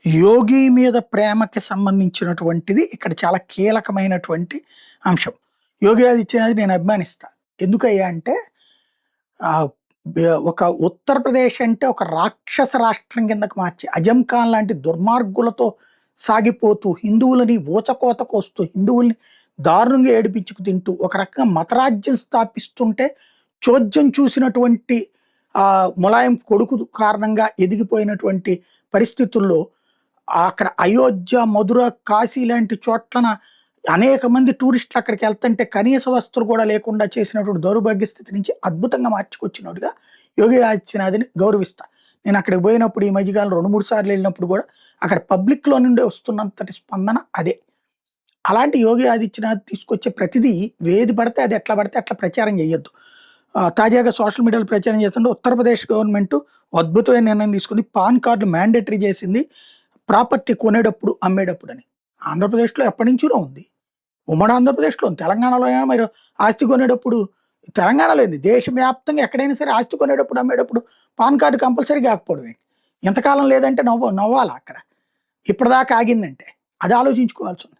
యోగి మీద ప్రేమకి సంబంధించినటువంటిది ఇక్కడ చాలా కీలకమైనటువంటి అంశం. యోగి ఆదిత్యనాథ్ నేను అభిమానిస్తా. ఎందుకయ్యా అంటే ఆహ్, ఒక ఉత్తరప్రదేశ్ అంటే ఒక రాక్షస రాష్ట్రం కిందకు మార్చి అజం ఖాన్ లాంటి దుర్మార్గులతో సాగిపోతూ, హిందువులని ఊచకోత కోస్తూ, హిందువుల్ని దారుణంగా ఏడిపించుకు తింటూ, ఒక రకంగా మతరాజ్యం స్థాపిస్తుంటే చోద్యం చూసినటువంటి ములాయం కొడుకు కారణంగా ఎదిగిపోయినటువంటి పరిస్థితుల్లో అక్కడ అయోధ్య, మధుర, కాశీ లాంటి చోట్లన అనేక మంది టూరిస్టులు అక్కడికి వెళ్తుంటే కనీస వసతులు కూడా లేకుండా చేసినటువంటి దౌర్భాగ్య స్థితి నుంచి అద్భుతంగా మార్చుకొచ్చినోడుగా యోగి ఆదిత్యనాథ్‌ని గౌరవిస్తా. నేను అక్కడికి పోయినప్పుడు ఈ మధ్యకాలం 2, 3 సార్లు వెళ్ళినప్పుడు కూడా అక్కడ పబ్లిక్‌లో నుండే వస్తున్నంతటి స్పందన అదే. అలాంటి యోగి ఆదిత్యనాథ్ తీసుకొచ్చే ప్రతిదీ ఏది పడితే అది ఎట్లా పడితే అట్లా ప్రచారం చేయొద్దు. తాజాగా సోషల్ మీడియాలో ప్రచారం చేస్తుంటే ఉత్తరప్రదేశ్ గవర్నమెంట్ అద్భుతమైన నిర్ణయం తీసుకుంది. పాన్ కార్డులు మ్యాండేటరీ చేసింది. ప్రాపర్టీ కొనేటప్పుడు, అమ్మేటప్పుడని. ఆంధ్రప్రదేశ్‌లో ఎప్పటినుంచో ఉంది. ఉమ్మడి ఆంధ్రప్రదేశ్‌లో ఉంది. తెలంగాణలో అయినా మీరు ఆస్తి కొనేటప్పుడు తెలంగాణలో ఏంది దేశవ్యాప్తంగా ఎక్కడైనా సరే ఆస్తి కొనేటప్పుడు, అమ్మేటప్పుడు పాన్ కార్డ్ కంపల్సరీ కాకపోవడం ఏంటి? ఇంతకాలం లేదంటే నవ్వాలా అక్కడ? ఇప్పటిదాకా ఆగిందంటే. అది ఆలోచించుకోవాల్సింది.